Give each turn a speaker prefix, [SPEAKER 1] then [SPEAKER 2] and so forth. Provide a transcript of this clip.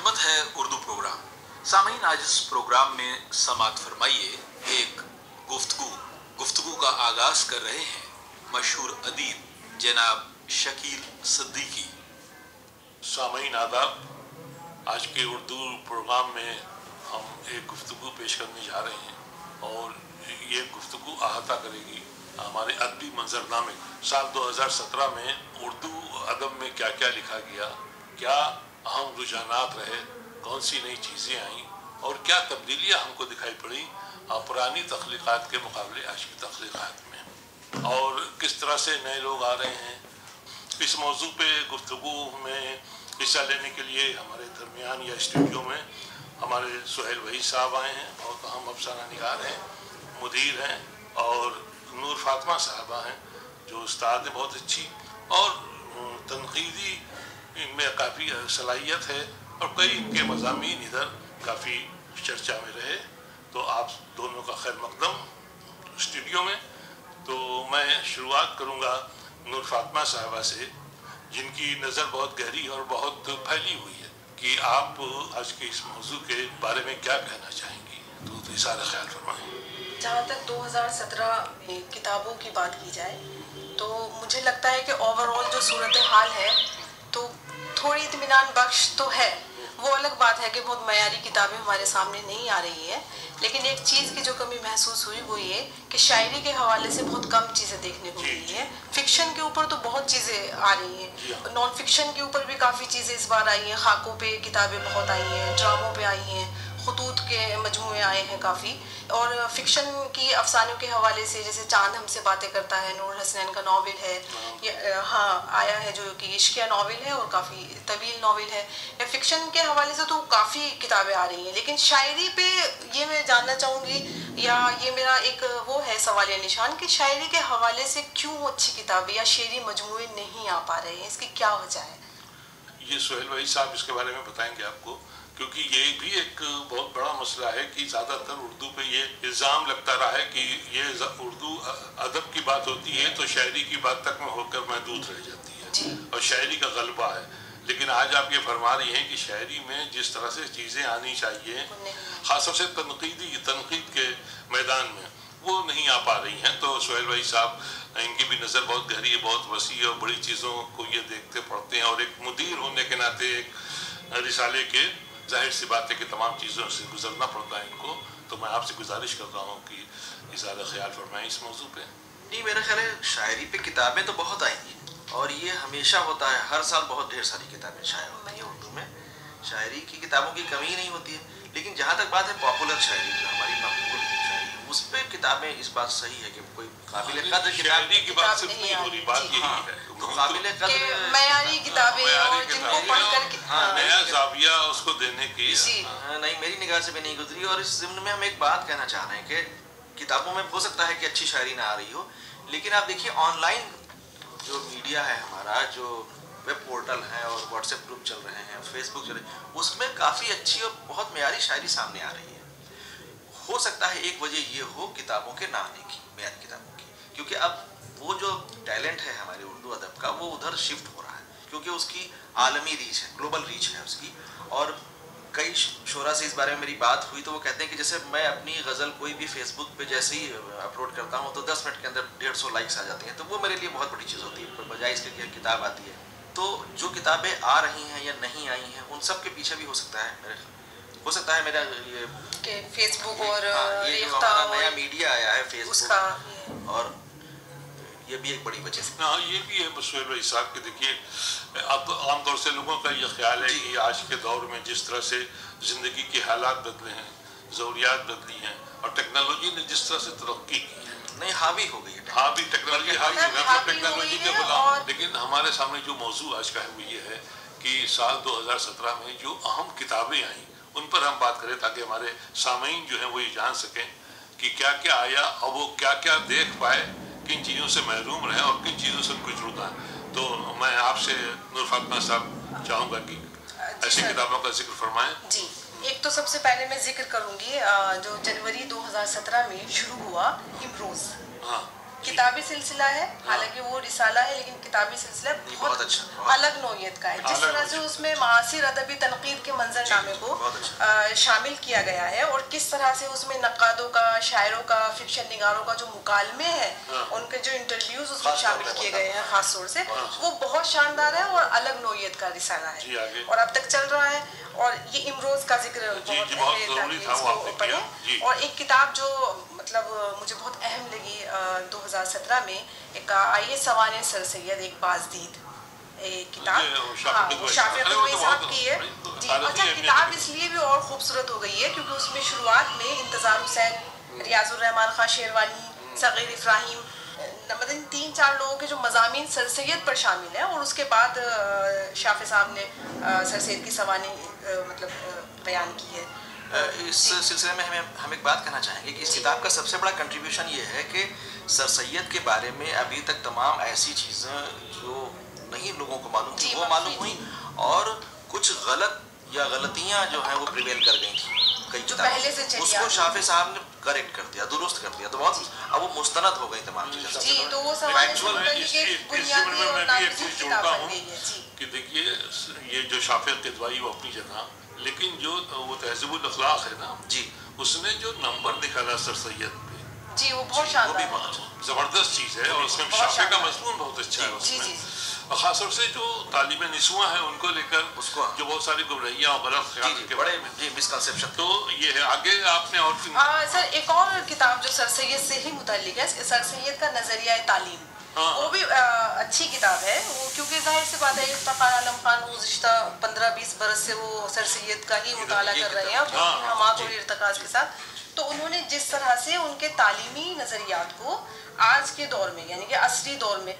[SPEAKER 1] खिदमत है उर्दू प्रोग्राम। सामीन, आज इस प्रोग्राम में समाअत फरमाइए एक गुफ्तगू का आगाज कर रहे हैं मशहूर अदीब जनाब शकील सिद्दीकी।
[SPEAKER 2] सामीन आदाब, आज के उर्दू प्रोग्राम में हम एक गुफ्तगू पेश करने जा रहे हैं और ये गुफ्तगू अहाता करेगी हमारे अदबी मंजरनामे। साल 2017 में उर्दू अदब में क्या क्या लिखा गया, क्या अहम रुझानात रहे, कौन सी नई चीज़ें आईं और क्या तब्दीलियाँ हमको दिखाई पड़ी पुरानी तख्लीक़ात के मुकाबले आज की तख्लीक़ात में, और किस तरह से नए लोग आ रहे हैं। इस मौजू पे गुफ्तगू में हिस्सा लेने के लिए हमारे दरमियान या स्टूडियो में हमारे सुहेल वही साहब आए हैं, बहुत अहम अफसाना निगार हैं, मुदीर हैं, और नूर फातिमा साहबा हैं जो उस्ताद हैं, बहुत अच्छी और तनकीदी इनमें काफ़ी सलाहियत है और कई इनके मज़ामीन इधर काफ़ी चर्चा में रहे। तो आप दोनों का खैर मकदम स्टूडियो में। तो मैं शुरुआत करूँगा नूर फातिमा साहबा से, जिनकी नज़र बहुत गहरी और बहुत फैली हुई है, कि आप आज के इस मौजू के बारे में क्या कहना चाहेंगी। तो इशारा ख्याल फरमाएं।
[SPEAKER 3] जहाँ तक 2017 में किताबों की बात की जाए तो मुझे लगता है कि ओवरऑल जो सूरत हाल है तो थोड़ी इत्मीनान बख्श तो है। वो अलग बात है कि बहुत मयारी किताबें हमारे सामने नहीं आ रही है, लेकिन एक चीज़ की जो कमी महसूस हुई वो ये कि शायरी के हवाले से बहुत कम चीज़ें देखने को मिली है। फिक्शन के ऊपर तो बहुत चीज़ें आ रही हैं, नॉन फिक्शन के ऊपर भी काफ़ी चीज़ें इस बार आई हैं, खाकों पे किताबें बहुत आई हैं, ड्रामों पे आई हैं, खुतूत के मजमूए आए हैं काफ़ी। और फिक्शन की अफसानों के हवाले से जैसे चांद हमसे बातें करता है, नूर हसनैन का नावल है, हाँ आया है जो कि इश्किया नावल है और काफ़ी तवील नावल है। या फिक्शन के हवाले से तो काफ़ी किताबें आ रही हैं, लेकिन शायरी पे ये मैं जानना चाहूँगी, या ये मेरा एक वो है सवालिया निशान कि शायरी के हवाले से क्यों अच्छी किताबें या शेरी मजमूए नहीं आ पा रहे हैं, इसकी क्या वजह है?
[SPEAKER 2] ये सुहेल वही साहब इसके बारे में बताएंगे आपको, क्योंकि ये भी एक बहुत बड़ा मसला है कि ज़्यादातर उर्दू पे ये इल्ज़ाम लगता रहा है कि ये उर्दू अदब की बात होती है तो शायरी की बात तक में होकर महदूद रह जाती है और शायरी का गलबा है। लेकिन आज आप ये फरमा रही हैं कि शायरी में जिस तरह से चीज़ें आनी चाहिए, ख़ासतौर से तनकीद के मैदान में, वो नहीं आ पा रही हैं। तो सुहेल भाई साहब, इनकी भी नज़र बहुत गहरी है, बहुत वसी है और बड़ी चीज़ों को ये देखते पढ़ते हैं, और एक मुदीर होने के नाते एक रिसाले के जाहिर सी बात है कि तमाम चीज़ों से गुजरना पड़ता है इनको। तो मैं आपसे गुजारिश कर रहा हूँ कि इज़ारा ख्याल फरमाएं इस मौजू पे।
[SPEAKER 4] नहीं, मेरा ख्याल है शायरी पे किताबें तो बहुत आएंगी और ये हमेशा होता है, हर साल बहुत ढेर सारी किताबें शायर होती हैं उर्दू में, शायरी की किताबों की कमी नहीं होती है। लेकिन जहाँ तक बात है पॉपुलर शायरी, जो हमारी मकबूल शायरी, उस पर किताबें इस बात सही है कि कोई काबिल कदर
[SPEAKER 2] शायरी की बात सिर्फ नहीं हो रही, बात यही है
[SPEAKER 4] तो काबिल कदर
[SPEAKER 3] मयारी किताबें और जिनको पढ़कर
[SPEAKER 2] नया ज़ाविया उसको देने की
[SPEAKER 4] नहीं, मेरी निगाह से भी नहीं गुजरी। और इस ज़िम्न में हम एक बात कहना चाह रहे हैं कि किताबों में हो सकता है कि अच्छी शायरी ना आ रही हो, लेकिन आप देखिए ऑनलाइन जो मीडिया है हमारा, जो वेब पोर्टल है और व्हाट्सएप ग्रुप चल रहे हैं, फेसबुक चल रहे हैं, उसमें काफ़ी अच्छी और बहुत मयारी शायरी सामने आ रही है। हो सकता है एक वजह ये हो किताबों के ना आने की, मयारी किताबों की, क्योंकि अब वो जो टैलेंट है हमारे उर्दू अदब का वो उधर शिफ्ट हो रहा है, क्योंकि उसकी आलमी रीच है, ग्लोबल रीच है उसकी। और कई शोरा से इस बारे में मेरी बात हुई तो वो कहते हैं कि जैसे मैं अपनी गज़ल कोई भी फेसबुक पे जैसे ही अपलोड करता हूँ तो 10 मिनट के अंदर 150 लाइक्स आ जाती हैं, तो वो मेरे लिए बहुत बड़ी चीज़ होती है, बजाय इसके कि किताब आती है। तो जो किताबें आ रही हैं या नहीं आई हैं उन सब के पीछे भी हो सकता है मेरा ये
[SPEAKER 3] कि फेसबुक और
[SPEAKER 4] ये जो हमारा नया मीडिया आया है फेसबुक, और ये भी एक बड़ी वजह है।
[SPEAKER 2] हाँ, ये भी है सुहेल भाई साहब कि देखिए, अब आमतौर से लोगों का ये ख्याल है कि आज के दौर में जिस तरह से ज़िंदगी के हालात बदले हैं, ज़रूरियात बदली हैं और टेक्नोलॉजी ने जिस तरह से तरक्की की है,
[SPEAKER 4] नहीं हावी हो गई है,
[SPEAKER 2] हाँ भी टेक्नोलॉजी हावी हो गई, टेक्नोलॉजी के गुलाम। लेकिन हमारे सामने जो मौजू आज का है वो ये है कि साल 2017 में जो अहम किताबें आई उन पर हम बात करें, ताकि हमारे सामीन जो हैं वो ये जान सकें कि क्या क्या आया और वो क्या क्या देख पाए, किन चीज़ों से महरूम रहे और किन चीज़ों से गुजरूदा है। तो मैं आपसे नूर फातिमा साहब चाहूँगा कि ऐसी किताबों का जिक्र फरमाएं।
[SPEAKER 3] जी, एक तो सबसे पहले मैं जिक्र करूँगी जो जनवरी 2017 में शुरू हुआ इम्रोज़।
[SPEAKER 2] हाँ,
[SPEAKER 3] किताबी सिलसिला है, हालांकि वो रिसाला है लेकिन किताबी सिलसिला बहुत
[SPEAKER 4] अच्छा,
[SPEAKER 3] अलग नौयत का है। जिस तरह से उसमें मासिर अदबी तनकीद के मंजरनामे को शामिल किया गया है और किस तरह से उसमें नक्कादों का, शायरों का, फिक्शन निगारों का जो मुकालमे है, उनके जो इंटरव्यूज उसमें शामिल किए गए हैं खास तौर से, वो बहुत शानदार है और अलग नौयत का रिसाला है और अब तक चल रहा है। और ये इमरोज का जिक्र बहुत पढ़े। और एक किताब जो मतलब मुझे बहुत अहम लगी 2017 में, एक आइए सवाने सर सैयद एक बाज़दीद किताब, हाँ वो शाफी अब्दुल साहब की है जी। अच्छा, किताब इसलिए भी और खूबसूरत हो गई है क्योंकि उसमें शुरुआत में इंतज़ार हुसैन, रियाजुर रहमान खां शेरवानी, सगीर इब्राहिम, मतलब 3-4 लोगों के जो मज़ामीन सर सैयद पर शामिल हैं और उसके बाद शाफी साहब ने सर सैयद की सवानी मतलब बयान की है।
[SPEAKER 4] इस सिलसिले में हम एक बात कहना चाहेंगे कि इस किताब का सबसे बड़ा कंट्रीब्यूशन ये है कि सर सैयद के बारे में अभी तक तमाम ऐसी चीज़ें जो नहीं लोगों को मालूम थी वो मालूम हुई और कुछ गलत या गलतियां जो हैं वो प्रिवेल कर गई थी कई किताबें, उसको शाफी साहब ने करेक्ट कर दिया, दुरुस्त कर दिया, तो बहुत अब वो मुस्तनद हो गई तमाम चीज़ें
[SPEAKER 3] जी। तो वो
[SPEAKER 2] कि देखिए ये जो शाफियत तिदवाई वो अपनी जगह, लेकिन जो वो तहज़ीबुल अखलाक है ना जी, उसने जो नंबर निकाला सर सैयद पे
[SPEAKER 3] जी वो बहुत शानदार,
[SPEAKER 2] वो भी जबरदस्त चीज़ है और उसमें शाफी का मज़मून बहुत अच्छा है उसमें। और ख़ास तौर से जो तालिब निस्वां है उनको लेकर उसको जो बहुत सारी गुमराहियाँ और गलत ख्याल के बड़े
[SPEAKER 4] मिसकंसेप्शन,
[SPEAKER 2] तो ये है। आगे आपने और
[SPEAKER 3] सर एक और किताब जो सर सैयद से ही मुताल्लिक है, सर सैयद का नज़रिया तालीम, वो भी अच्छी किताब है वो, क्योंकि जाहिर सी बात है इफ्तिखार आलम खान गुज़िश्ता 15-20 बरस से वो सर सैयद का ही मुताला कर रहे हैं हमाद और इर्तिकाज़ के साथ। तो उन्होंने जिस तरह से उनके तालीमी नज़रियात को आज के दौर में यानी कि असरी दौर में